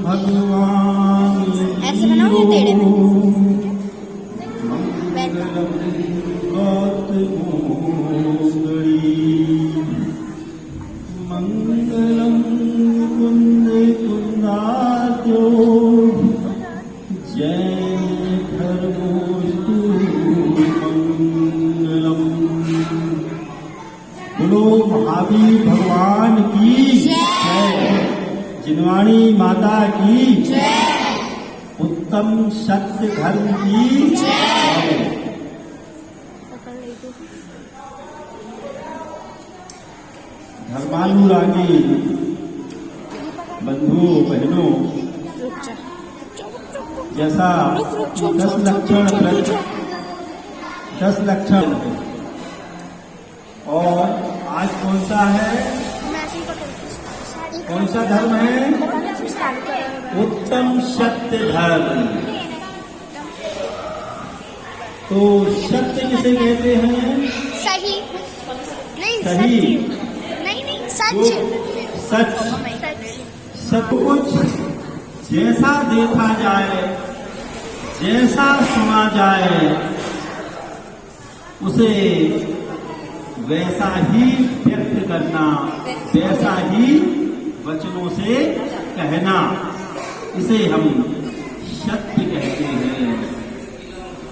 भगवान ऐसे बनाओ या टेढ़े में मंगलम कुंद कुंदात्यो जय धर्मोस्तु मंगलम। बोलो महावीर भगवान की जय, जिनवाणी माता की जय, उत्तम सत्य धर्म की जय। धर्मानुरागी बंधु बहनों, जैसा 10 लक्षण और आज कौन सा है, कौन सा धर्म है? उत्तम सत्य धर्म। तो सत्य किसे कहते हैं? सही सही, नहीं सच, सच, सब कुछ जैसा देखा जाए, जैसा सुना जाए, उसे वैसा ही व्यक्त करना, वैसा ही वचनों से कहना, इसे हम सत्य कहते हैं।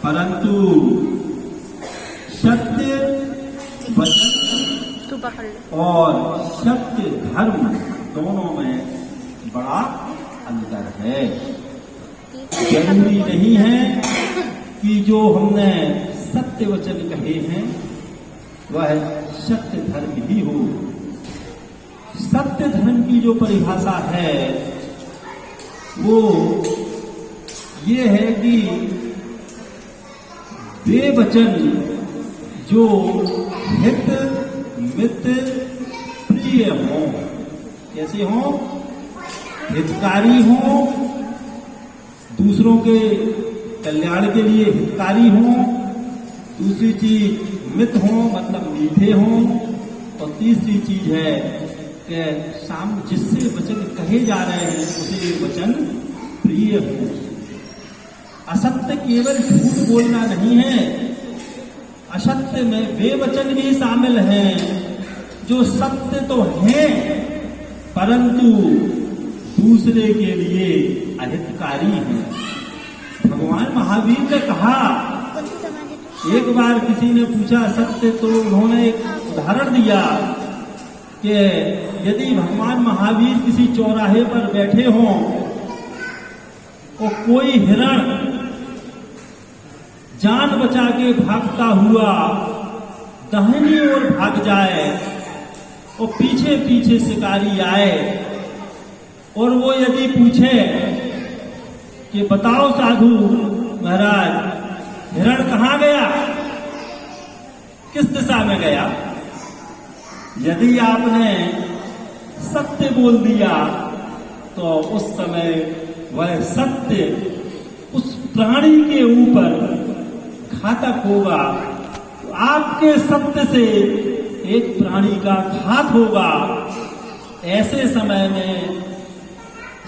परंतु सत्य वचन और सत्य धर्म दोनों में बड़ा अंतर है। जरूरी नहीं है कि जो हमने सत्य वचन कहे हैं वह सत्य धर्म ही हो। सत्य धर्म की जो परिभाषा है वो ये है कि वे वचन जो हित मित प्रिय हो, कैसे हो? हितकारी हो, दूसरों के कल्याण के लिए हितकारी हो। दूसरी चीज मित हो, मतलब मीठे हो। और तीसरी चीज है कि जिससे वचन कहे जा रहे हैं उसे वचन प्रिय हो। असत्य केवल झूठ बोलना नहीं है, असत्य में वे वचन भी शामिल हैं जो सत्य तो हैं परंतु दूसरे के लिए अहितकारी हैं। भगवान महावीर ने कहा, एक बार किसी ने पूछा सत्य, तो उन्होंने एक उदाहरण दिया कि यदि भगवान महावीर किसी चौराहे पर बैठे हों और कोई हिरण जान बचा के भागता हुआ दाहिनी ओर भाग जाए और पीछे पीछे शिकारी आए और वो यदि पूछे कि बताओ साधु महाराज, हिरण कहाँ गया, किस दिशा में गया? यदि आपने सत्य बोल दिया तो उस समय वह सत्य उस प्राणी के ऊपर घातक होगा। तो आपके सत्य से एक प्राणी का घात होगा। ऐसे समय में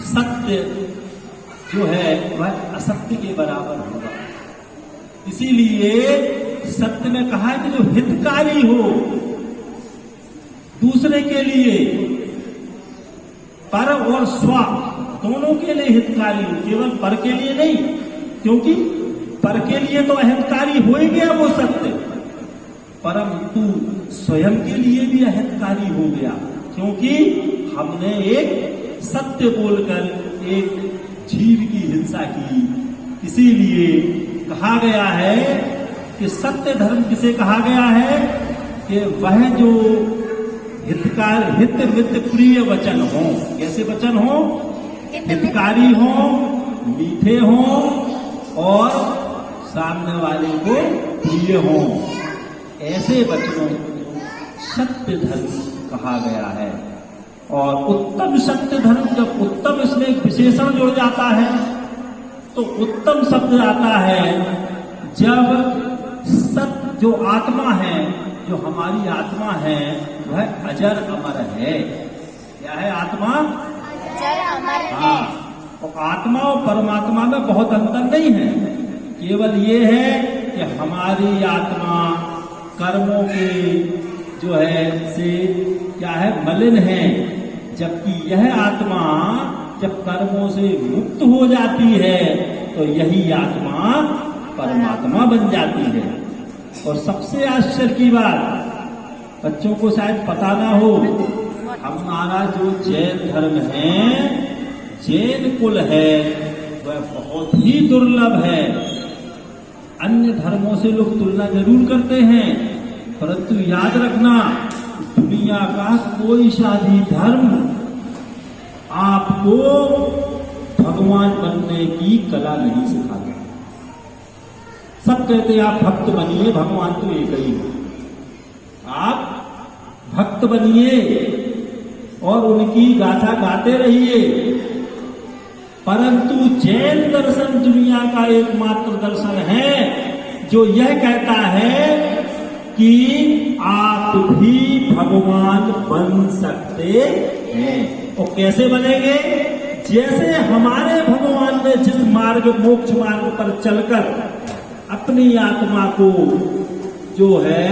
सत्य जो है वह असत्य के बराबर होगा। इसीलिए सत्य में कहा है कि जो हितकारी हो, दूसरे के लिए पर और स्व दोनों के लिए हितकारी हो, केवल पर के लिए नहीं, क्योंकि पर के लिए तो अहितकारी हो ही गया वो सत्य, परंतु स्वयं के लिए भी अहितकारी हो गया, क्योंकि हमने एक सत्य बोलकर एक जीव की हिंसा की। इसीलिए कहा गया है कि सत्य धर्म किसे कहा गया है कि वह जो हित मित प्रिय वचन हो। कैसे वचन हो? हितकारी हो, मीठे हो और सामने वाले को प्रिय हो। ऐसे वचनों को सत्य धर्म कहा गया है। और उत्तम सत्य धर्म, जब उत्तम इसमें एक विशेषण जुड़ जाता है तो उत्तम शब्द आता है जब सत्य जो आत्मा है, जो हमारी आत्मा है, वह अजर अमर है। क्या है आत्मा? जल अमर है। हाँ, और आत्मा और परमात्मा में बहुत अंतर नहीं है। केवल ये है कि हमारी आत्मा कर्मों के जो है से क्या है, मलिन है, जबकि यह आत्मा जब कर्मों से मुक्त हो जाती है तो यही आत्मा परमात्मा बन जाती है। और सबसे आश्चर्य की बात, बच्चों को शायद पता ना हो, हमारा जो जैन धर्म है, जैन कुल है, वह बहुत ही दुर्लभ है। अन्य धर्मों से लोग तुलना जरूर करते हैं, परंतु याद रखना, दुनिया का कोई शादी धर्म आपको भगवान बनने की कला नहीं सिखाता। सब कहते हैं आप भक्त बनिए, भगवान तो एक ही है। आप भक्त बनिए और उनकी गाथा गाते रहिए, परंतु जैन दर्शन दुनिया का एकमात्र दर्शन है जो यह कहता है कि आप भी भगवान बन सकते हैं। और कैसे बनेंगे? जैसे हमारे भगवान ने जिस मार्ग, मोक्ष मार्ग पर चलकर अपनी आत्मा को जो है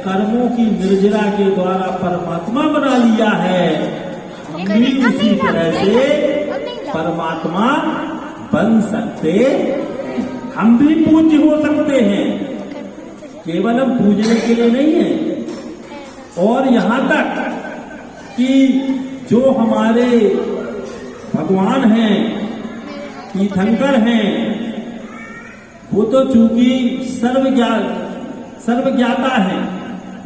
कर्मों की निर्जरा के द्वारा परमात्मा बना लिया है, हम भी उसी तरह से परमात्मा बन सकते हैं। हम भी पूज्य हो सकते हैं, केवल हम पूजने के लिए नहीं है। और यहां तक कि जो हमारे भगवान हैं, तीर्थंकर हैं, वो तो चूंकि सर्वज्ञाता है,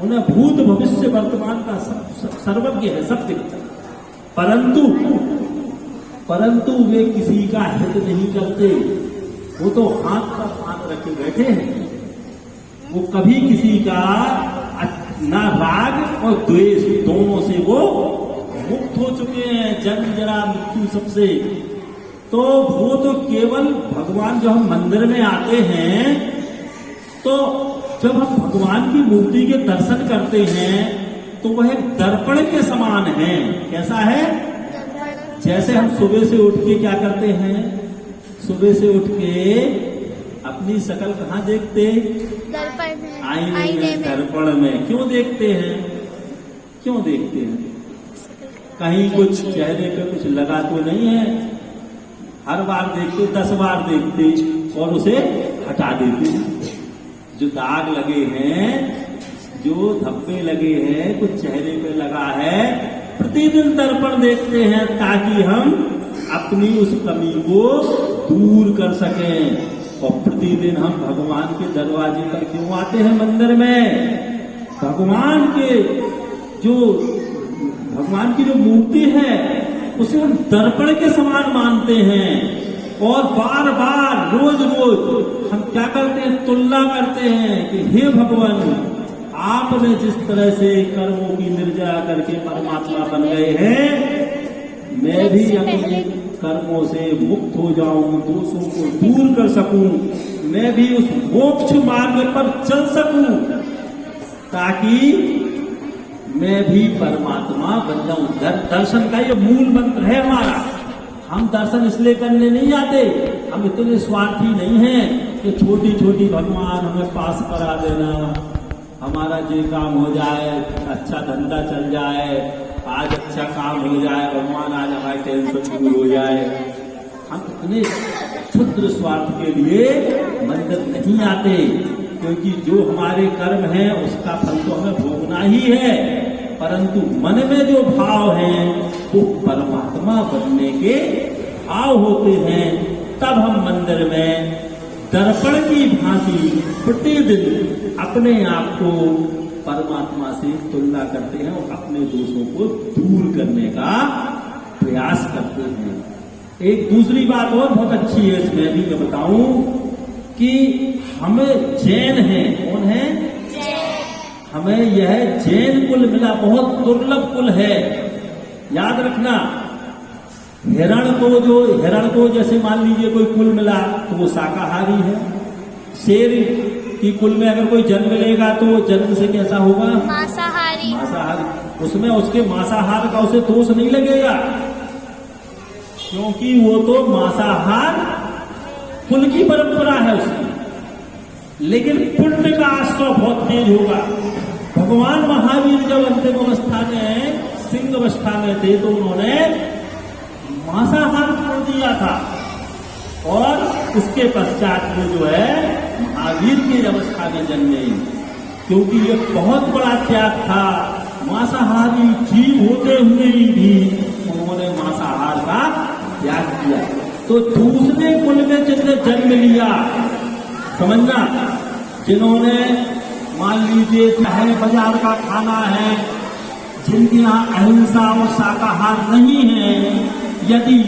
उन्हें भूत भविष्य वर्तमान का सर्वज्ञ है, सब दिखता है। परंतु वे किसी का हित नहीं करते, वो तो हाथ पर हाथ रखे बैठे हैं। वो कभी किसी का ना राग और द्वेष दोनों से वो मुक्त हो चुके हैं, जन्म जरा मृत्यु सबसे। तो वो तो केवल भगवान, जो हम मंदिर में आते हैं, तो जब हम भगवान की मूर्ति के दर्शन करते हैं तो वह एक दर्पण के समान है। कैसा है? जैसे हम सुबह से उठ के क्या करते हैं, सुबह से उठ के अपनी शकल कहाँ देखते? दर्पण में, आईने में, दर्पण में। क्यों देखते हैं? क्यों देखते हैं? कहीं कुछ चेहरे पे कुछ लगा तो नहीं है? हर बार देखते, 10 बार देखते और उसे हटा देते। जो दाग लगे हैं, जो धब्बे लगे हैं, कुछ चेहरे पे लगा है, प्रतिदिन दर्पण देखते हैं ताकि हम अपनी उस कमी को दूर कर सकें। और प्रतिदिन हम भगवान के दरवाजे पर क्यों आते हैं? मंदिर में भगवान की जो मूर्ति है उसे हम दर्पण के समान मानते हैं। और बार बार रोज रोज हम क्या करते हैं? तुलना करते हैं कि हे भगवान, आपने जिस तरह से कर्मों की निर्जरा करके परमात्मा बन गए हैं, मैं भी अपने कर्मों से मुक्त हो जाऊं, दोषों को दूर कर सकूं, मैं भी उस मोक्ष मार्ग पर चल सकूं, ताकि मैं भी परमात्मा बन जाऊं। दर्शन का ये मूल मंत्र है हमारा। हम दर्शन इसलिए करने नहीं आते, हम इतने स्वार्थी नहीं हैं कि छोटी छोटी भगवान हमें पास करा देना, हमारा जो काम हो जाए, अच्छा धंधा चल जाए, आज अच्छा काम हो जाए, भगवान आज हमारे टेंशन दूर हो जाए। हम इतने क्षुद्र स्वार्थ के लिए मंदिर नहीं आते, क्योंकि जो हमारे कर्म हैं उसका फल तो हमें भोगना ही है, परंतु मन में जो भाव हैं वो परमात्मा बनने के भाव होते हैं। तब हम मंदिर में दर्पण की भांति प्रतिदिन अपने आप को परमात्मा से तुलना करते हैं और अपने दोषों को दूर करने का प्रयास करते हैं। एक दूसरी बात और बहुत अच्छी है इसमें भी मैं बताऊं कि हमें जैन है, कौन है? हमें यह जैन कुल मिला, बहुत दुर्लभ कुल है। याद रखना, हिरण को जैसे मान लीजिए कोई कुल मिला तो वो शाकाहारी है। शेर की कुल में अगर कोई जन्म लेगा तो वो जन्म से कैसा होगा? मांसाहारी। उसमें उसके मांसाहार का उसे दोष नहीं लगेगा। क्योंकि वो तो मांसाहार कुल की परंपरा है उसकी। लेकिन पुण्य का आश्रय बहुत तेज होगा। भगवान महावीर जब अंतिम अवस्था में सिंह अवस्था में थे तो उन्होंने मांसाहार छोड़ दिया था, और उसके पश्चात वो जो है महावीर की अवस्था में जन्मे, क्योंकि ये बहुत बड़ा त्याग था। मांसाहारी जीव होते हुए भी उन्होंने मांसाहार का त्याग किया। तो दूसरे कुल में जिसने जन्म लिया, समझना, जिन्होंने मान लीजिए चाहे बाजार का खाना है, जिनके यहाँ अहिंसा और शाकाहार नहीं है, यदि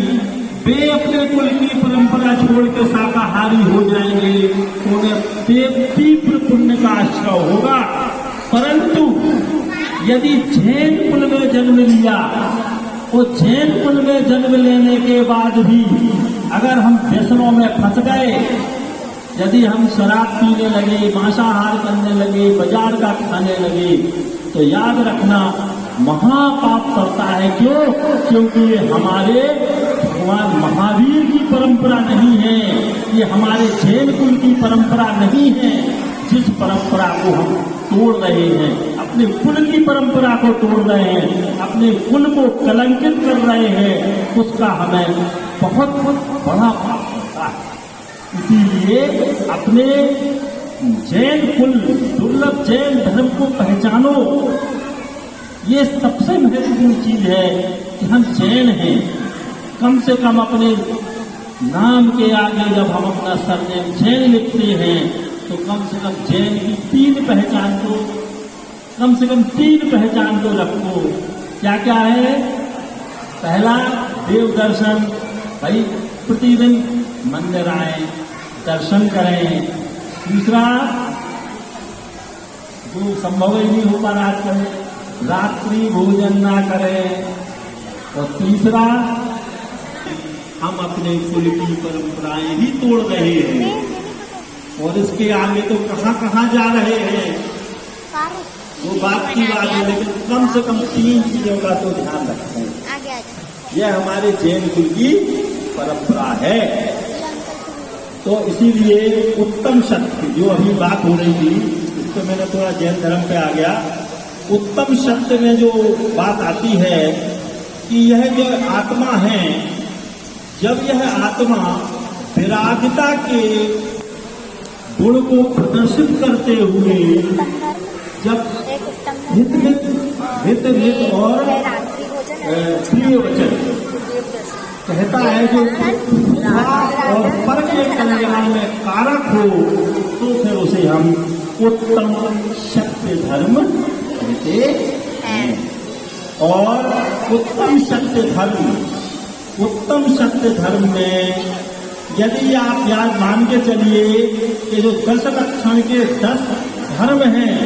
वे अपने कुल की परंपरा छोड़ के शाकाहारी हो जाएंगे तो उन्हें तीव्र पुण्य का आश्रय होगा। परंतु यदि जैन कुल में जन्म लिया, तो जैन कुल में जन्म लेने के बाद भी अगर हम व्यसनों में फंस गए, यदि हम शराब पीने लगे, मांसाहार करने लगे, बाजार का खाने लगे, तो याद रखना महापाप करता है। क्यों? क्योंकि ये हमारे भगवान महावीर की परंपरा नहीं है, ये हमारे जैन कुल की परंपरा नहीं है। जिस परंपरा को हम तोड़ रहे हैं, अपने कुल की परंपरा को तोड़ रहे हैं, अपने कुल को कलंकित कर रहे हैं, उसका हमें बहुत बड़ा पाप होता है। इसीलिए अपने जैन कुल, दुर्लभ जैन धर्म को पहचानो। ये सबसे महत्वपूर्ण चीज है कि हम जैन हैं। कम से कम अपने नाम के आगे जब हम अपना सरनेम जैन लिखते हैं तो कम से कम जैन की 3 पहचान को, कम से कम 3 पहचान को रखो। क्या क्या है? पहला, देव दर्शन, भाई प्रतिदिन मंदिर आए, दर्शन करें। दूसरा, जो संभव ही नहीं हो पा रहा आजकल, रात्रि भोजन ना करें। और तीसरा, हम अपने कुल की परंपराएं ही तोड़ रहे हैं, और इसके आगे तो कहां कहां जा रहे हैं वो बात की बात है। लेकिन कम से कम 3 चीजों का तो ध्यान रखें। यह हमारे जैन कुल की परंपरा है। तो इसीलिए उत्तम शक्ति, जो अभी बात हो रही थी, इस पर मैंने थोड़ा जैन धर्म पे आ गया। उत्तम शक्ति में जो बात आती है कि यह जो आत्मा है, जब यह आत्मा विरागता के गुण को प्रदर्शित करते हुए जब हित और प्रिय वचन कहता है, जो और पर के कल्याण में कारक हो, तो फिर उसे हम उत्तम शक्ति धर्म कहते हैं। और उत्तम शक्ति धर्म में यदि आप याद मान के चलिए कि जो 10 लक्षण के 10 धर्म हैं,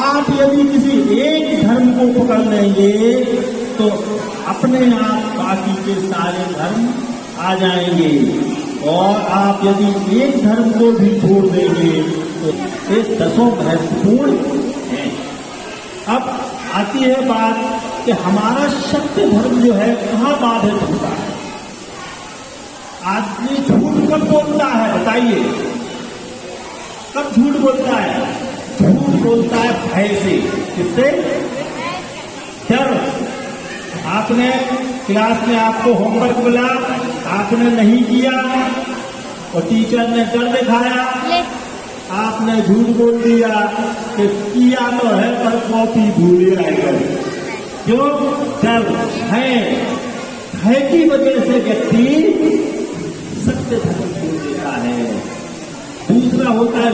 आप यदि किसी एक धर्म को पकड़ लेंगे तो अपने आप बाकी के सारे धर्म आ जाएंगे। और आप यदि एक धर्म को भी छोड़ देंगे तो ये 10 महत्वपूर्ण हैं। अब आती है बात कि हमारा शक्ति धर्म जो है कहाँ बाधित होता है। आदमी झूठ कब बोलता है, बताइए? कब झूठ बोलता है? झूठ बोलता है भय से। किससे? डर। आपने क्लास में आपको होमवर्क मिला, आपने नहीं किया और टीचर ने डर दिखाया, आपने झूठ बोल दिया कि किया तो है पर कॉपी भूल आएगा। क्यों? डर, भय की वजह से व्यक्ति सत्य धर्म छोड़ देता है। दूसरा होता है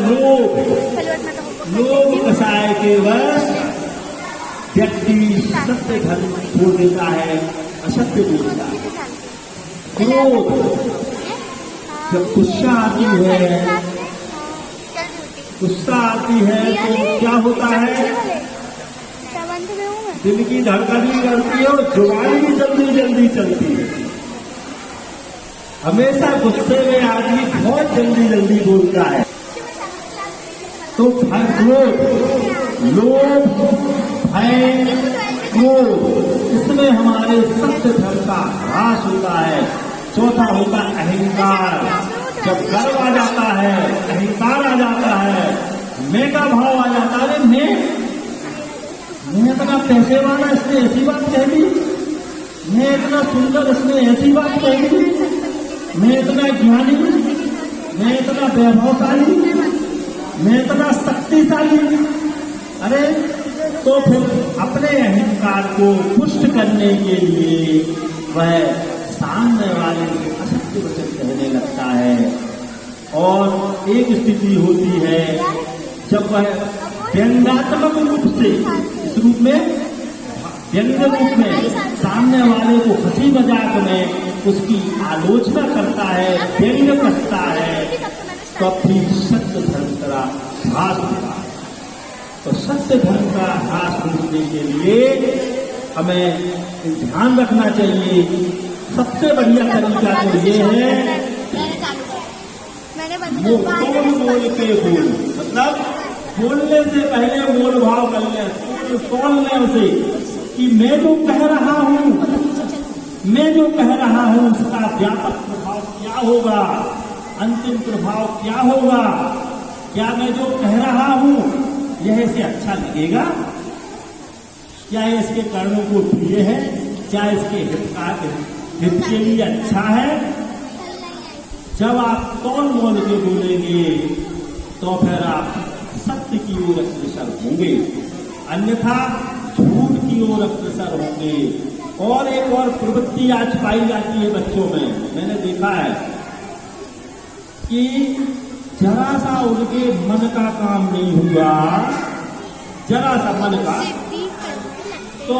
लोभ कसाय के वश व्यक्ति सत्य धर्म छोड़ देता है, असत्य बोलता है। क्रोध, जब गुस्सा आती है तो क्या होता है? दिल की धड़कन भी करती है और जुबान भी जल्दी चलती है। हमेशा गुस्से में आदमी बहुत जल्दी बोलता है। तो क्रोध, लोभ, भय, क्रोध, इसमें हमारे सत्य धर्म का ह्रास होता है। चौथा होता है अहंकार, जब गर्व आ जाता है, अहंकार आ जाता है, मैं का भाव आ जाता है। मैं इतना पैसे वाला, इसने ऐसी बात कह दी, मैं इतना सुंदर, इसने ऐसी बात कह दी, मैं इतना ज्ञानी, मैं इतना वैभवशाली, मैं इतना शक्तिशाली। अरे तो फिर अपने अहंकार को पुष्ट करने के लिए वह सामने वाले को असत्य वचन कहने लगता है। और एक स्थिति होती है जब वह व्यंग्यात्मक रूप से, इस रूप में, व्यंग्य रूप में सामने वाले को हंसी मजाक में उसकी आलोचना करता है, व्यंग्य कसता है, तो फिर सत्य धर्म का ह्रास होता है। तो सत्य धर्म का ह्रास रोकने के लिए हमें ध्यान रखना चाहिए। सबसे बढ़िया तरीका तो ये है बोल के बोल, मतलब बोलने से पहले मोल भाव कर लें, तोड़ लें उसे कि मैं जो कह रहा हूं, मैं जो कह रहा हूं उसका व्यापक प्रभाव क्या होगा, अंतिम प्रभाव क्या होगा। क्या मैं जो कह रहा हूं यह इसे अच्छा लगेगा, क्या इसके कर्णों को प्रिय है, क्या इसके हित के लिए अच्छा है। जब आप तौल मोल के बोलेंगे तो फिर आप सत्य की ओर अग्रसर होंगे, अन्यथा झूठ की ओर अग्रसर होंगे। और एक और प्रवृत्ति आज पाई जाती है बच्चों में, मैंने देखा है कि जरा सा उनके मन का काम नहीं हुआ, जरा सा मन का, तो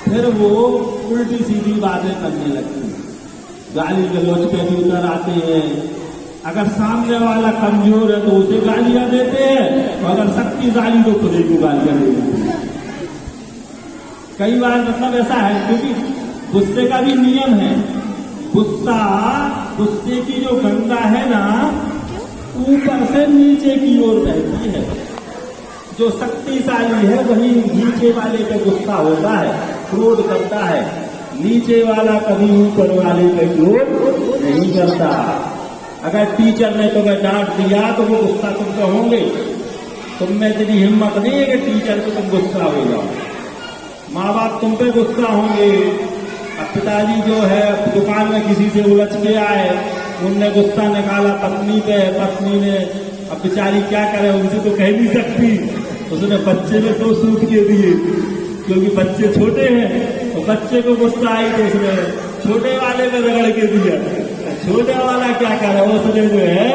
फिर वो उल्टी सीधी बातें करने लगती हैं, गाली गलौज पे भी उतर आते हैं। अगर सामने वाला कमजोर है तो उसे गालियां देते हैं, और अगर शक्तिशाली तो खुद को गालियां देते हैं। कई बार मतलब ऐसा है, क्योंकि गुस्से का भी नियम है। गुस्से की जो गंगा है ना, ऊपर से नीचे की ओर बहती है। जो शक्तिशाली है वही नीचे वाले पे गुस्सा होता है, क्रोध करता है। नीचे वाला कभी ऊपर वाले पे क्रोध नहीं करता। अगर टीचर ने तुम्हें डांट दिया तो वो गुस्सा तुम पे होंगे, तुम में इतनी हिम्मत नहीं है कि टीचर को तुम गुस्सा हो जाओ। माँ बाप तुम पे गुस्सा होंगे। अब पिताजी जो है दुकान में किसी से उलझ के आए, उनने गुस्सा निकाला पत्नी पे, पत्नी ने, अब बेचारी क्या करे, उनसे तो कह नहीं सकती, उसने बच्चे में तो सूट के दिए, क्योंकि बच्चे छोटे हैं, तो बच्चे को गुस्सा आई तो उसने छोटे वाले में रगड़ के दिया। छोटे वाला क्या करे, उसने जो है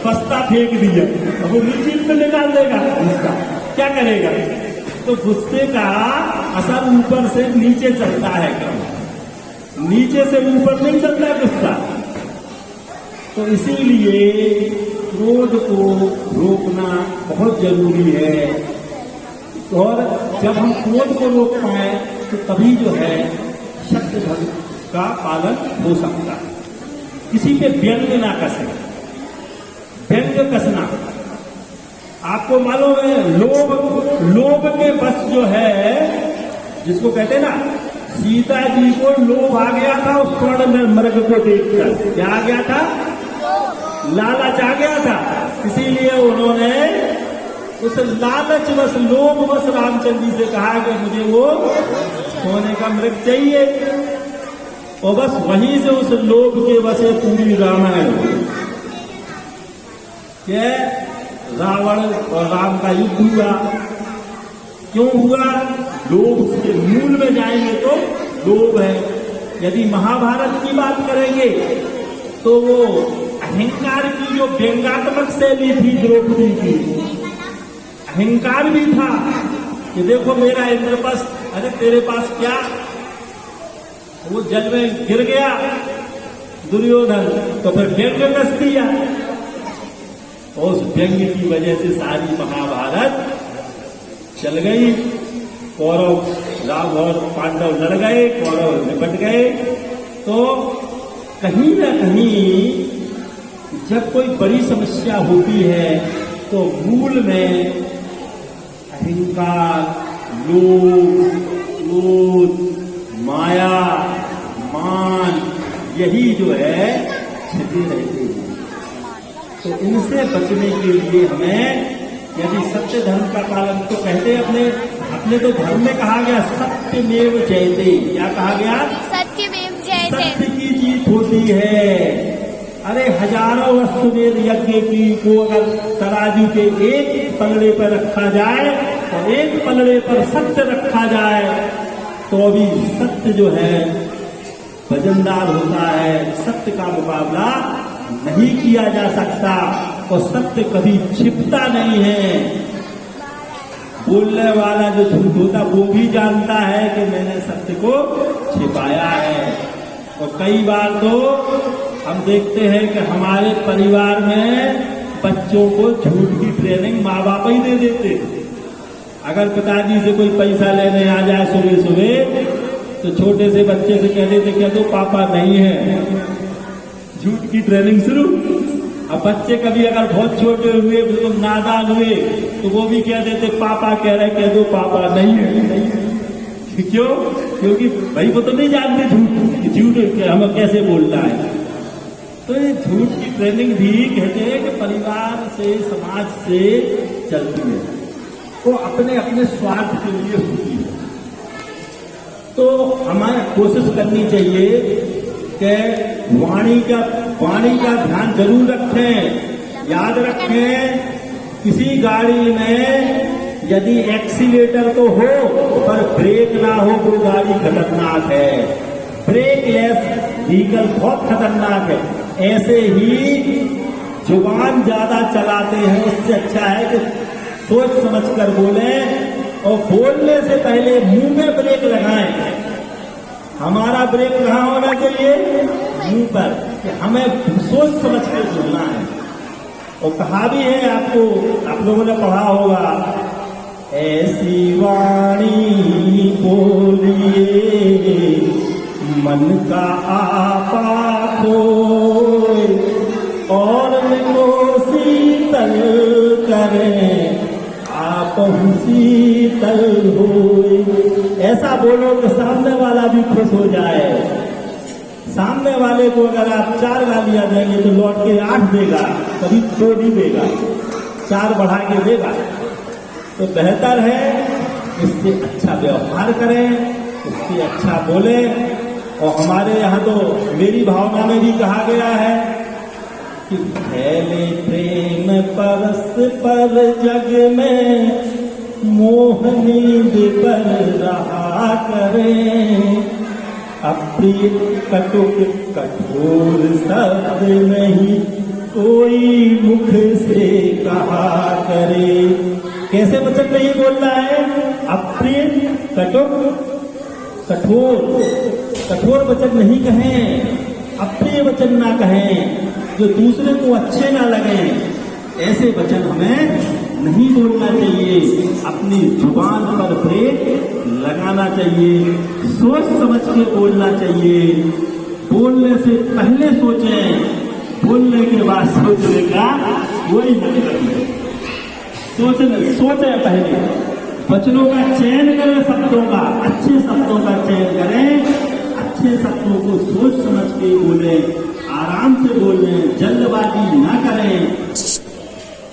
पस्ता फेंक दिया, अब वो नीचे में निकाल देगा गुस्सा, क्या करेगा। तो गुस्से का असर ऊपर से नीचे चलता है, नीचे से ऊपर नहीं चलता गुस्सा। तो इसीलिए क्रोध को रोकना बहुत जरूरी है। और जब हम क्रोध को रोक पाए तो तभी जो है सत्य धर्म का पालन हो सकता है। किसी पे व्यंग्य ना कसे, व्यंग्य कसना, आपको मालूम है लोभ के बस जो है, जिसको कहते हैं ना, सीता जी को लोभ आ गया था उस स्वर्ण में मृग को देखकर। क्या आ गया था? लालच आ गया था। इसीलिए उन्होंने उस लालच बस, लोभ बस रामचंद्र जी से कहा कि मुझे वो सोने का मृग चाहिए, और बस वहीं से उस लोभ के बसे पूरी रामायण के रावण और राम का युद्ध हुआ। क्यों हुआ? लोभ के मूल में जाएंगे तो लोभ है। यदि महाभारत की बात करेंगे तो वो अहंकार की जो व्यंग्यात्मक शैली थी द्रौपदी की, अहंकार भी था कि देखो मेरा इंद्रप्रस्थ, अरे तेरे पास क्या, वो जल में गिर गया दुर्योधन, तो फिर व्यंग्य कस दिया, और उस व्यंग्य की वजह से सारी महाभारत चल गई। कौरव, राम और पांडव लड़ गए, कौरव निपट गए। तो कहीं ना कहीं जब कोई बड़ी समस्या होती है तो मूल में अहंकार, लोभ, क्रोध, माया, मान, यही जो है छिपे रहते हैं। तो इनसे बचने के लिए हमें यदि सत्य धर्म का पालन, तो कहते अपने तो धर्म में कहा गया सत्यमेव जयते। क्या कहा गया? सत्यमेव जयते। सत्य की जीत होती है। अरे हजारों अश्वमेध यज्ञ की को अगर तराजू के एक पलड़े पर रखा जाए और एक पलड़े पर सत्य रखा जाए तो भी सत्य जो है वजनदार होता है। सत्य का मुकाबला नहीं किया जा सकता और सत्य कभी छिपता नहीं है। बोलने वाला जो झूठ होता वो भी जानता है कि मैंने सत्य को छिपाया है। और कई बार तो हम देखते हैं कि हमारे परिवार में बच्चों को झूठ की ट्रेनिंग माँ बाप ही दे देते। अगर पिताजी से कोई पैसा लेने आ जाए सुबह सुबह तो छोटे से बच्चे से कह देते क्या तो पापा नहीं है, झूठ की ट्रेनिंग शुरू। अब बच्चे कभी अगर बहुत छोटे हुए तो नादान हुए तो वो भी कह देते पापा कह रहे, कह दो पापा नहीं है। क्यों? क्योंकि भाई वो तो नहीं जानते झूठ हमें कैसे बोलना है। तो ये झूठ की ट्रेनिंग भी कहते हैं कि परिवार से समाज से चलती है, वो अपने अपने स्वार्थ के लिए होती है। तो हमें कोशिश करनी चाहिए कि वाणी का ध्यान जरूर रखें। याद रखें किसी गाड़ी में यदि एक्सीलेटर तो हो पर ब्रेक ना हो वो गाड़ी खतरनाक है। ब्रेक लेस व्हीकल बहुत खतरनाक है। ऐसे ही जुबान ज्यादा चलाते हैं उससे अच्छा है कि सोच समझ कर बोले और बोलने से पहले मुंह में ब्रेक लगाएं। हमारा ब्रेक कहाँ होना चाहिए? मुंह पर, कि हमें सोच समझ कर बोलना है। और कहा भी है आपको, आप लोगों ने पढ़ा होगा, ऐसी वाणी बोलिए मन का आपा खोए और को शीतल करें आप शीतल होए। ऐसा बोलो कि सामने वाला भी खुश हो जाए। सामने वाले को अगर आप 4 गालियां देंगे तो लौट के 8 देगा, कभी 2 नहीं देगा, 4 बढ़ा के देगा। तो बेहतर है इससे अच्छा व्यवहार करें, इससे अच्छा बोले। और हमारे यहाँ तो मेरी भावना में भी कहा गया है कि फैले प्रेम परस्पर जग में मोह नींद पर रहा करें। अप्रिय कटुक कठोर शब्द नहीं कोई मुख से कहा करे। कैसे वचन नहीं बोलना है? अप्रिय कटुक कठोर वचन नहीं कहें, अप्रिय वचन ना कहें जो दूसरे को अच्छे ना लगे। ऐसे वचन हमें नहीं बोलना चाहिए। अपनी जुबान पर ब्रेक लगाना चाहिए, सोच समझ के बोलना चाहिए। बोलने से पहले सोचें, बोलने के बाद सोचने का कोई मतलब नहीं। सोचें पहले, वचनों का चयन करें, शब्दों का, अच्छे शब्दों का चयन करें। अच्छे शब्दों को सोच समझ के बोले, आराम से बोले, जल्दबाजी ना करें।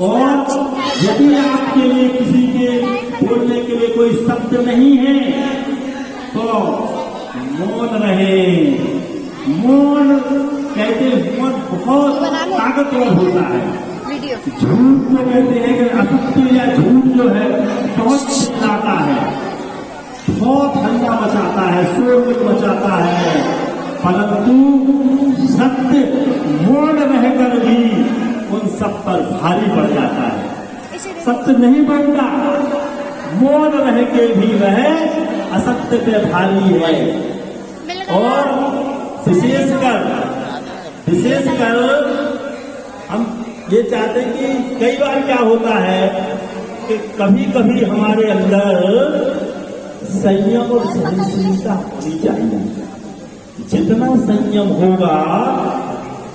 और यदि आपके लिए किसी के बोलने के लिए कोई शब्द नहीं है तो मौन रहे। मौन कहते हैं मौन बहुत ताकतवर होता है। झूठ को कहते हैं कि असत्य या झूठ जो है बहुत चिल्लाता है, बहुत हल्ला मचाता है, शोर मचाता है। परंतु सत्य मौन रहकर भी उन सब पर भारी पड़ जाता है। सत्य नहीं बोलता, मौन रह के भी वह असत्य पे भारी है। और विशेषकर हम ये चाहते हैं कि कई बार क्या होता है कि कभी कभी हमारे अंदर संयम और सहनशीलता होनी चाहिए। जितना संयम होगा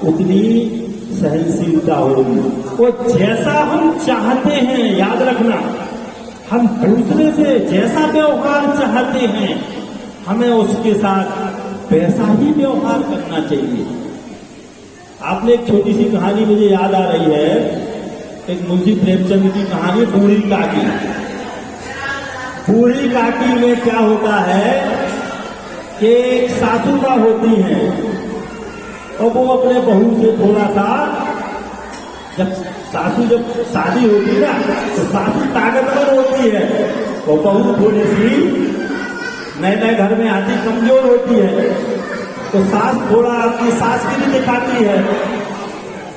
उतनी सहनशीलता होगी। और जैसा हम चाहते हैं, याद रखना, हम दूसरे से जैसा व्यवहार चाहते हैं हमें उसके साथ वैसा ही व्यवहार करना चाहिए। आपने एक छोटी सी कहानी मुझे याद आ रही है, एक मुंशी प्रेमचंद की कहानी बूढ़ी काकी। बूढ़ी काकी में क्या होता है कि एक सासू माँ होती हैं और वो अपने बहू से थोड़ा सा, जब शादी होती ना तो सासू ताकतवर होती है और बहू थोड़ी सी नए नए घर में आती कमजोर होती है, तो सास थोड़ा अपनी सास की भी दिखाती है,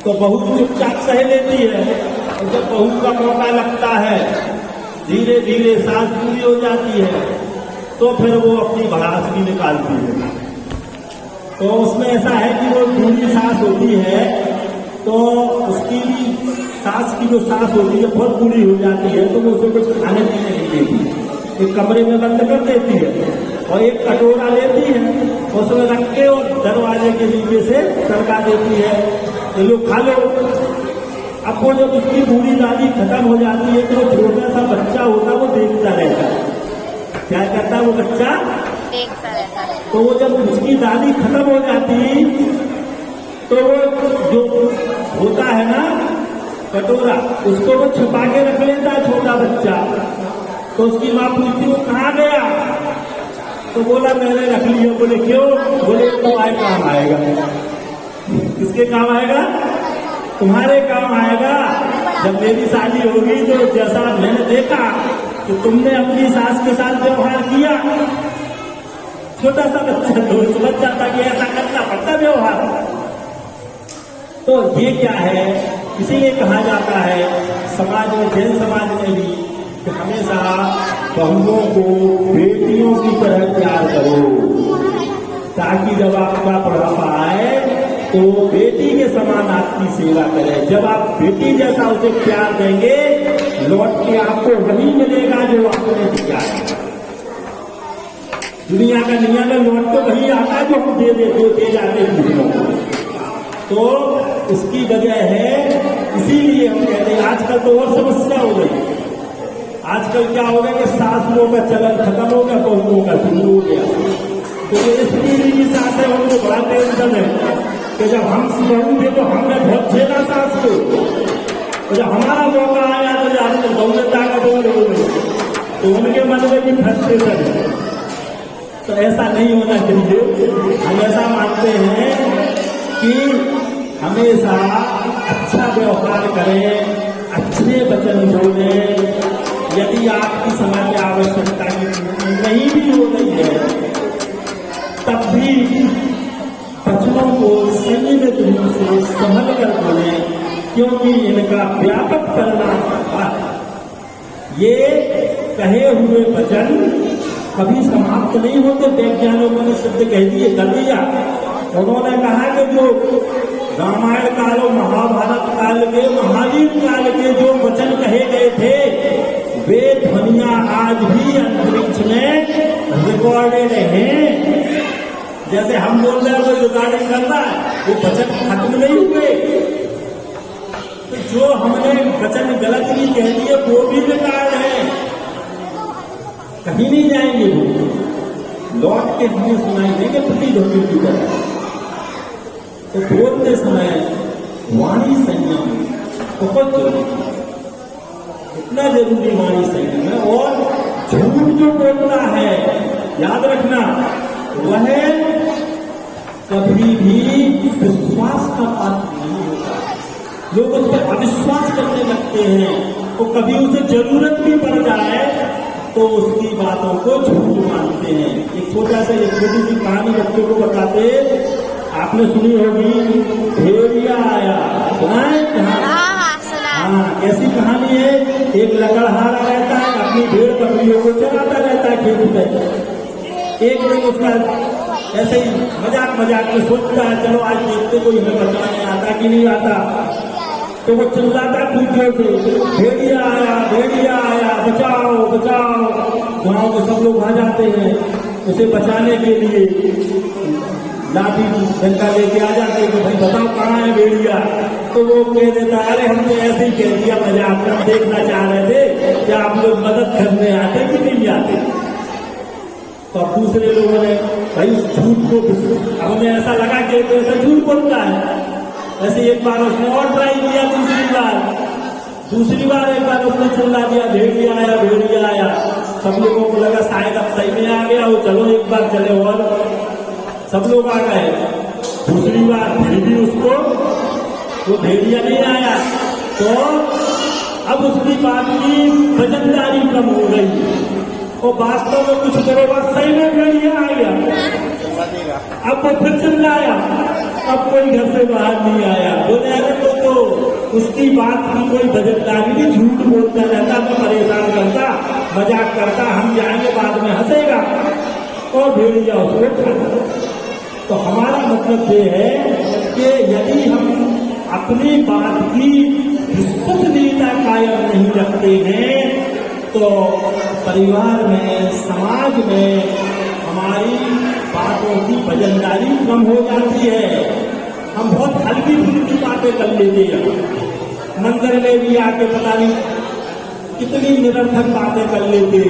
तो बहू चुपचाप सह लेती है। और जब बहू का मौका लगता है, धीरे धीरे सास पूरी हो जाती है, तो फिर वो अपनी भड़ास भी निकालती है। तो उसमें ऐसा है कि वो बूढ़ी सास होती है, तो उसकी भी सास की जो सास होती है बहुत बूढ़ी हो जाती है, तो वो उसे कुछ खाने पीने नहीं देती, एक कमरे में बंद कर देती है और एक कटोरा लेती है, उसमें रख के और दरवाजे के नीचे से सरका देती है, ये लोग खा लो। अब वो जब उसकी बूढ़ी दादी खत्म हो जाती है, तो वो छोटा सा बच्चा होता है वो देखता रहता है। क्या करता है वो बच्चा? देखता रहता है। तो वो जब उसकी दादी खत्म हो जाती, तो वो जो होता है ना कटोरा, उसको वो छुपा के रख लेता है छोटा बच्चा। तो उसकी माँ पूछती वो कहाँ गया? तो बोला मैंने रख लिया। बोले क्यों? बोले तुम्हारे काम आएगा। किसके काम आएगा? तुम्हारे काम आएगा। जब मेरी शादी होगी तो जैसा मैंने देखा कि तुमने अपनी सास के साथ व्यवहार किया, छोटा सा बच्चा तो समझ जाता कि ऐसा करना पड़ता व्यवहार। तो ये क्या है, इसीलिए कहा जाता है समाज में, जैन समाज में भी, कि हमेशा बहुओं को बेटियों की तरह प्यार करो, ताकि जब आपका बुढ़ापा आए तो बेटी के समान आपकी सेवा करे। जब आप बेटी जैसा उसे प्यार देंगे, लौट के आपको वही मिलेगा जो आपने दिया है। दुनिया का नियम है, लौट के वही आता है जो हम दे जाते हैं। तो उसकी वजह है, इसीलिए हम कहते हैं आजकल तो और समस्या हो गई। आजकल क्या हो गया कि सासुओं का चलन खत्म हो गया, बहुओं का शुरू हो गया। तो ये इस पीढ़ी की सास है, उनको बड़ा टेंशन है कि जब हम बहू थे तो हमने बहुत झेला सास को, तो जब हमारा मौका आया तो जब बहू ने ताकतवर हो गई, तो उनके मन में भी फ्रस्ट्रेशन है। तो ऐसा नहीं होना चाहिए। हम ऐसा मानते हैं कि हमेशा अच्छा व्यवहार करें, अच्छे वचन बोलें। यदि आपकी समय में आवश्यकता की नहीं भी हो रही है, तब भी वचनों को संयमित रूप से संभल कर बोले, क्योंकि इनका व्यापक परिणाम होता है। ये कहे हुए वचन कभी समाप्त नहीं होते। वैज्ञानिकों ने सिद्ध कह दिए, कर दिया। उन्होंने कहा कि जो रामायण काल और महाभारत काल के, महावीर काल के जो वचन कहे गए थे, वे ध्वनियां आज भी अंतरिक्ष में रिकॉर्डेड हैं। जैसे हम बोल रहे हैं कोई रिकॉर्डिंग कर रहा है, वो वचन खत्म नहीं हुए। तो जो हमने वचन गलत भी कह दिए वो भी रिकॉर्ड है, कहीं नहीं जाएंगे वो, लौट के हमें सुनाई देंगे प्रतिध्वनि की तरह। तो बोलते समय वाणी संयम बहुत जरूरी है, इतना जरूरी वाणी संयम है। और झूठ जो बोलता है, याद रखना, वह कभी भी विश्वास का पात्र नहीं होता। लोग उस पर अविश्वास करने लगते हैं, तो कभी उसे जरूरत भी पड़ जाए तो उसकी बातों को झूठ मानते हैं। एक छोटा सा, एक छोटी सी कहानी बच्चों को बताते, आपने सुनी होगी, भेड़िया आया, सुना है? हाँ, कैसी कहानी है? एक लकड़हारा रहता है, अपनी भेड़ बकरियों को चलाता रहता है खेत में। एक दिन उसका ऐसे ही मजाक में सोचता है, चलो आज देखते कोई हमें बचाने आता कि नहीं आता। तो वो चिल्लाता खूब से, भेड़िया आया, बचाओ बचाओ। गांव के सब लोग आ जाते हैं उसे बचाने के लिए, लाठी डंडा लेके आ जाते हैं कि भाई बताओ कहाँ है भेड़िया। तो वो कह देता, अरे हम तो ऐसे ही कह दिया, मजाक कर देखना चाह रहे थे कि आप लोग मदद करने आते कि नहीं आते। तो अब दूसरे लोगों ने भाई झूठ को हमें ऐसा लगा कि तो ऐसा झूठ बोलता है। ऐसे एक बार उसने और ट्राई किया, दूसरी बार एक बार उसने चिल्ला दिया भेड़िया आया भेड़िया आया। सब लोगों को लगा शायद अब सही में आ गया हो, चलो एक बार चले, और सब लोग आ गए। दूसरी बार फिर भी उसको वो भेड़िया नहीं आया, तो अब उसकी बात की वजनदारी कम हो गई और वास्तव में कुछ देर बाद सही में भेड़िया आ गया। अब वो फिर चिल्लाया, अब कोई घर से बाहर नहीं आया। बोले अरे तो उसकी बात की कोई वजनदारी नहीं, झूठ बोलता रहता, तो परेशान करता, मजाक करता, हम जाएंगे बाद में हंसेगा और भेड़िया उसको खाता। तो हमारा मतलब ये है कि यदि हम अपनी बात की विश्वसनीयता कायम नहीं रखते हैं तो परिवार में, समाज में हमारी बातों की वजनदारी कम हो जाती है। हम बहुत हल्की फुल्की बातें कर लेते हैं। मंदिर में भी आके पता नहीं कितनी निरर्थक बातें कर लेते,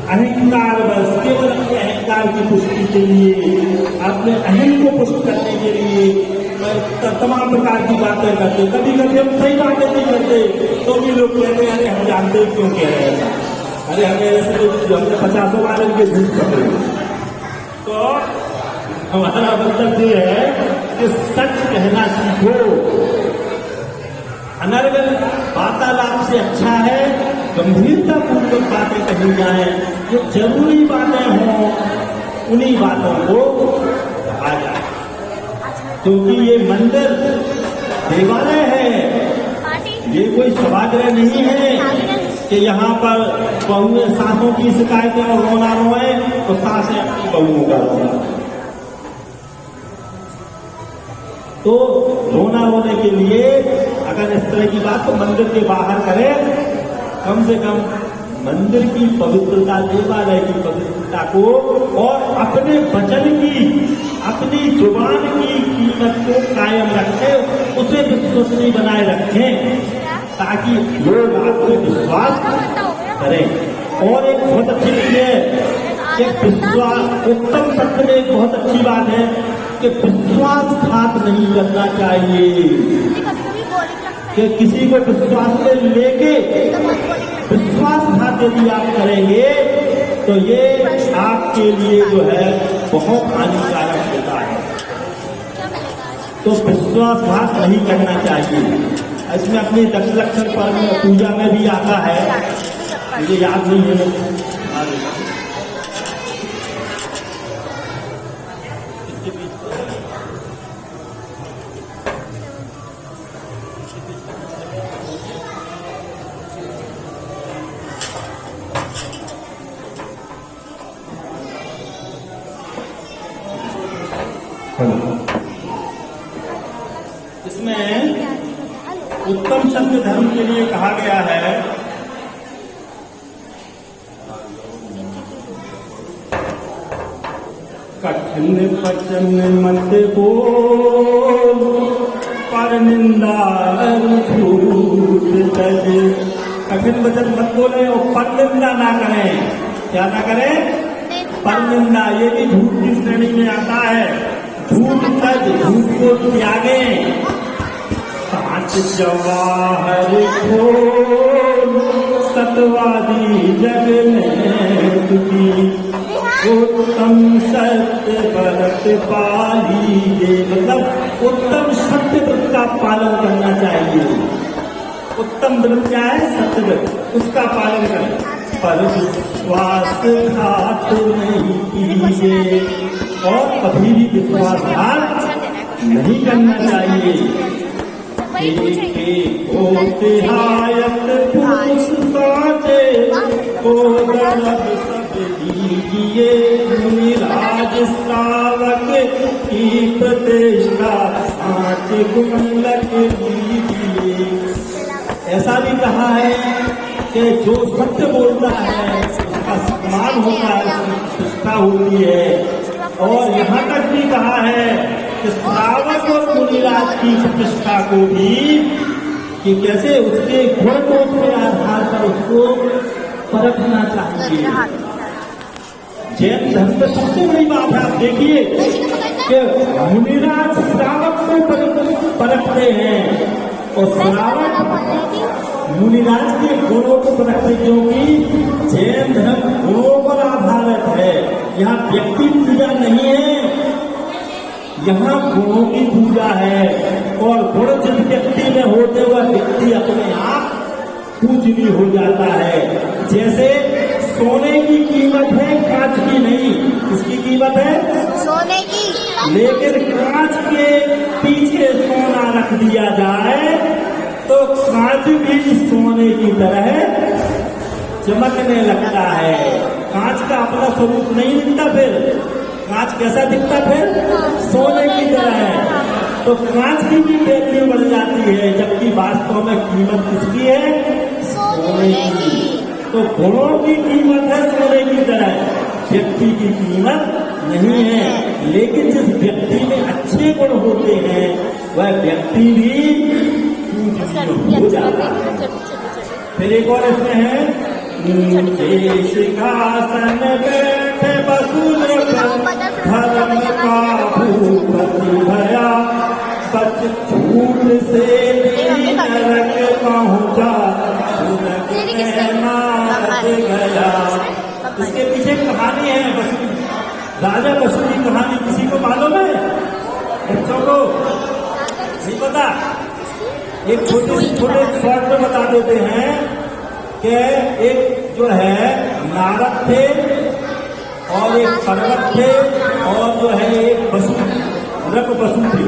अहंकार, बस केवल अपने अहंकार की पुष्टि के लिए, अपने अहम को पुष्ट करने के लिए तमाम प्रकार की बातें करते। कभी कभी हम सही बातें नहीं करते तो भी लोग कहते हैं अरे हम जानते क्यों कह रहे हैं, अरे हमें ऐसे तो हमने 50 बार इनके झूठ पकड़े। तो हमारा मतलब ये है कि सच कहना सीखो। अनर्गल वार्तालाप से अच्छा है गंभीरता पूर्वक बातें कही जाए, जो जरूरी बातें हों उन्हीं बातों को कहा जाए। क्योंकि ये मंदिर देवालय है, ये कोई सभागृह नहीं है कि यहाँ पर बहुएं सासों की शिकायतें और रोना रोए तो सासें अपनी बहुओं का रोना। तो रोना रोने के लिए अगर इस तरह की बात तो मंदिर के बाहर करें, कम से कम मंदिर की पवित्रता, देवालय की पवित्रता को और अपने वचन की, अपनी जुबान की कीमत को कायम रखें, उसे विश्वसनीय बनाए रखें ताकि लोग आप पे विश्वास करें। और एक बहुत अच्छी चीज है कि विश्वास, उत्तम सत्य में एक बहुत अच्छी बात है कि विश्वासघात नहीं करना चाहिए, कि किसी को विश्वास में लेके विश्वासघात यदि आप करेंगे तो ये आपके लिए जो है बहुत हानिकारक होता है। तो विश्वासघात नहीं करना चाहिए। इसमें अपनी दशलक्षण पर्व पूजा में भी आता है, मुझे याद नहीं है। इसमें उत्तम सत्य धर्म के लिए कहा गया है कठिन वचन मत बोल, पर निंदा झूठ तज। कठिन वचन मत बोले और पर निंदा ना करें। क्या ना करें? पर निंदा। ये भी झूठ की श्रेणी में आता है। झूठ तज, झूठ को त्यागे। साच जवाहर खोल, सतवादी जग में सुखी। उत्तम सत्य व्रत पालिए, मतलब उत्तम सत्य व्रत का पालन करना चाहिए। उत्तम व्रत क्या है? सत्य व्रत, उसका पालन करें। पर विश्वासघात नहीं कीजिए, और कभी भी विश्वासघात नहीं करना चाहिए। तिहायत पुरुष साचे को गरब सब दीजिए। मुनिराज श्रावक की प्रतिष्ठा साच गुणलक दीजिए। ऐसा भी कहा है कि जो सत्य बोलता है उसका सम्मान होता है, उसकी प्रतिष्ठा होती है। और यहाँ तक भी कहा है कि श्रावक और मुनिराज की प्रतिष्ठा को भी कि कैसे उसके गुण दोष के आधार पर उसको परखना चाहिए। जैन धर्म में सबसे बड़ी बात है, आप देखिए कि मुनिराज श्रावक को परखते हैं और श्रावक मुनिराज के गुणों को परखते, क्योंकि जैन धर्म गुणों पर आधारित है। यहाँ व्यक्ति पूजा नहीं है, यहाँ गुणों की पूजा है। और गुण जिस व्यक्ति में होते हुए व्यक्ति अपने आप पूजनीय हो जाता है। जैसे सोने की कीमत है, कांच की नहीं। किसकी कीमत है? सोने की। लेकिन कांच के पीछे सोना रख दिया जाए तो कांच भी सोने की तरह चमकने लगता है। कांच का अपना स्वरूप नहीं दिखता, फिर कांच कैसा दिखता? फिर सोने की तरह है। तो कांच की भी वैल्यू बढ़ जाती है, जबकि वास्तव में कीमत किसकी है? सोने की। तो गुणों की कीमत है सोने की तरह, व्यक्ति की कीमत नहीं है। लेकिन जिस व्यक्ति में अच्छे गुण होते हैं वह व्यक्ति भी पूजनीय हो जाता है। फिर एक और इसमें है, सिंहासन बैठे बसूर धर्म का भूपति भया, सच झूठ से नरक पहुंचा गया। इसके पीछे कहानी है बसु, राजा बसु की कहानी। किसी को मालूम है? बच्चों को नहीं पता? एक छोटे शॉर्ट में बता देते हैं कि एक जो है नारद थे और एक पर्वत थे और जो है एक बसु, नृप बसु थे।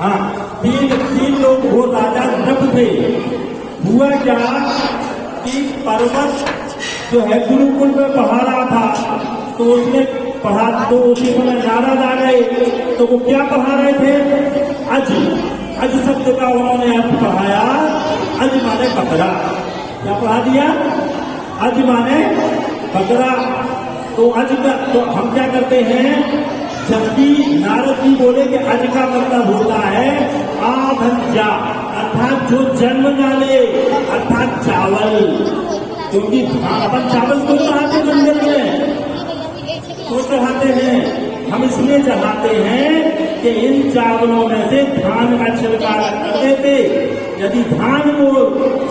हाँ, तीन लोग वो राजा नृप थे। हुआ क्या कि पर्वत जो है गुरुकुल में पढ़ा रहा था, तो उसने पढ़ा, तो उसी समय नारद आ गए। तो वो क्या पढ़ा रहे थे? अज शब्द का उन्होंने अर्थ पढ़ाया। अज माने बकरा। क्या पढ़ा दिया? अज माने बकरा। तो अज का तो हम क्या करते हैं, जबकि नारद जी बोले कि अज का मतलब होता है आधज्जा, अर्थात जो जन्म डाले, अर्थात चावल। क्योंकि अपन चावल को चढ़ाते मंदिर में, तो चढ़ाते हैं हम, इसलिए चढ़ाते हैं कि इन चावलों में से धान का छिलका रख देते। यदि धान को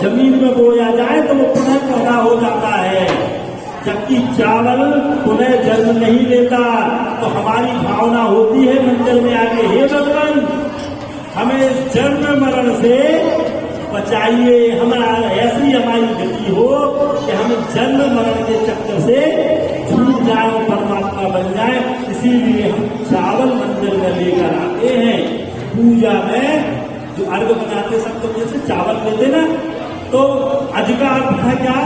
जमीन में बोया जाए तो वो पुनः पैदा हो जाता है, जबकि चावल पुनः जन्म नहीं लेता। तो हमारी भावना होती है मंदिर में आके, हे भगवान हमें इस जन्म मरण से बचाइए, हमारा ऐसी हमारी गति हो कि हम जन्म मरण के चक्कर से छूट जाए और परमात्मा बन जाए। इसीलिए हम चावल मंदिर में लेकर आते हैं। पूजा में जो अर्घ बनाते सब तो जैसे चावल लेते ना, तो अज का अर्थ था क्या?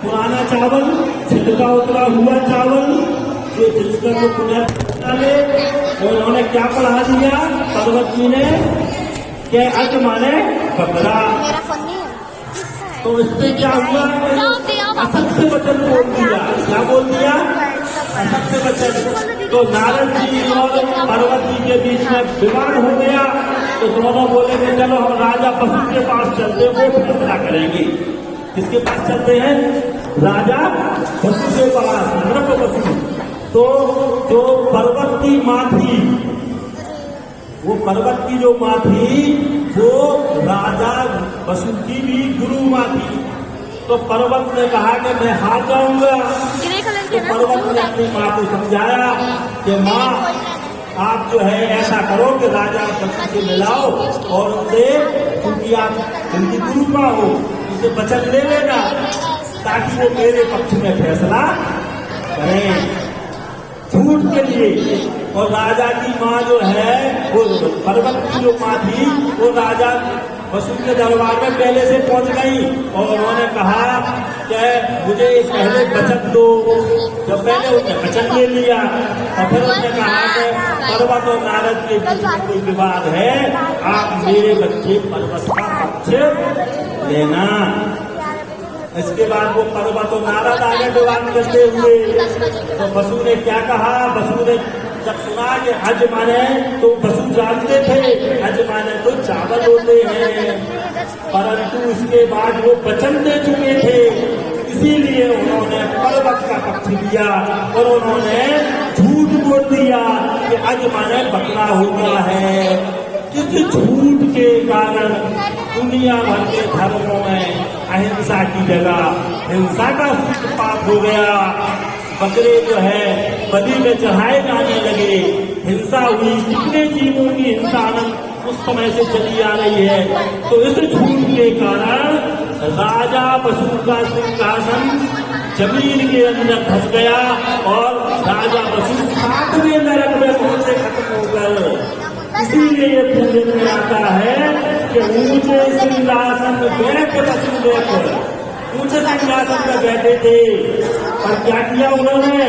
पुराना चावल, छिलका उतरा हुआ चावल, जो जिसका जो पुण्य डाले। और उन्होंने क्या पढ़ा दिया पर्वत जी ने? क्या अज माने बकरा। तो इससे क्या हुआ? असत्य वचन बोल दिया। क्या बोल दिया? असत्य वचन। तो नारद जी और पार्वती जी के बीच में विवाद हो गया। तो दोनों बोले कि चलो हम राजा बसु के पास चलते, वो फैसला करेंगे। किसके पास चलते हैं? राजा बसु के पास, नृप बसु। तो जो पर्वत की माँ थी, वो पर्वत की जो माँ थी वो राजा बसु की भी गुरु माँ थी। तो पर्वत ने कहा कि मैं हार जाऊंगा। तो पर्वत ने अपनी माँ को समझाया कि माँ आप जो है ऐसा करो कि राजा बसु से मिलाओ और उनसे, क्योंकि आप उनकी गुरु माँ हो, उनसे वचन ले लेना ताकि वो मेरे पक्ष में फैसला करें झूठ के लिए। और राजा की माँ जो है, वो पर्वत की जो माँ थी, वो राजा बसु के दरबार में पहले से पहुंच गई और उन्होंने कहा कि मुझे पहले वचन दो। जब पहले उसने वचन ले लिया और फिर उसने कहा कि पर्वत और नारद के बीच में कोई विवाद है, आप मेरे बच्चे पर्वत का पक्ष लेना। इसके बाद वो पर्वत और नारद आगे विवाद करते हुए। तो बसु ने क्या कहा? बसु ने जब सुना कि अज माने, तो बसु जानते थे अज माने तो चावल होते हैं, परंतु इसके बाद वो वचन दे चुके थे कि इसीलिए उन्होंने पर्वत का पक्ष लिया और उन्होंने झूठ बोल दिया कि आज मैंने बकरा हो गया है। इस झूठ के कारण दुनिया भर के धर्मों में अहिंसा की जगह हिंसा का सूत्रपात हो गया। बकरे जो है बलि में चढ़ाए जाने लगे, हिंसा हुई। कितने जीवों की हिंसा उस समय से चली आ रही है। तो इस झूठ के कारण राजा पशु का सिंहासन जमीन के अंदर धस गया और राजा पशु 7वें नरक में पहुंचे, खत्म हो गए। इसीलिए ये पूजन में आता है कि ऊंचे सिंहासन बैठ पशु बैठ, ऊंचे सिंहासन पर बैठे थे। और क्या किया उन्होंने?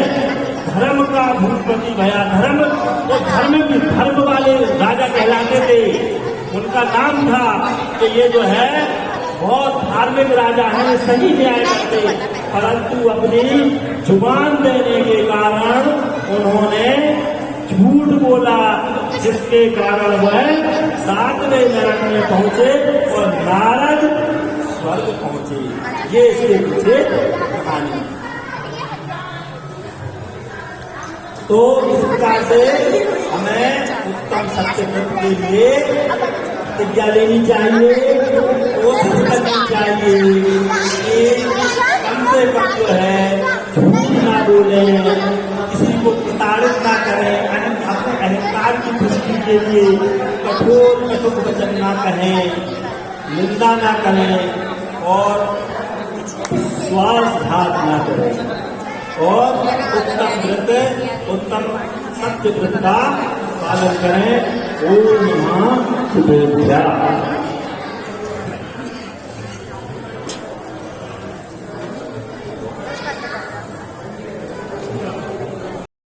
धर्म का भूपति भया। धर्म वाले राजा कहलाते थे। उनका नाम था कि ये जो है बहुत धार्मिक राजा है, सही न्याय करते। परंतु अपनी जुबान देने के कारण उन्होंने झूठ बोला, जिसके कारण वह 7वें नरक में पहुंचे और नारद स्वर्ग पहुंचे। ये इसके पीछे कहानी। तो इस प्रकार से हमें उत्तम सत्यव्रत के लिए प्रतिज्ञा लेनी चाहिए, कोशिश करनी चाहिए कि कम से कम जो है झूठ ना बोले, किसी को प्रताड़ित ना करें, अपने अहंकार की पुष्टि के लिए कठोर कटुक वचन ना कहें, निंदा ना करें और विश्वासघात ना करें और उत्तम सत्य व्रत का पालन करें। ओम नमः शिवाय।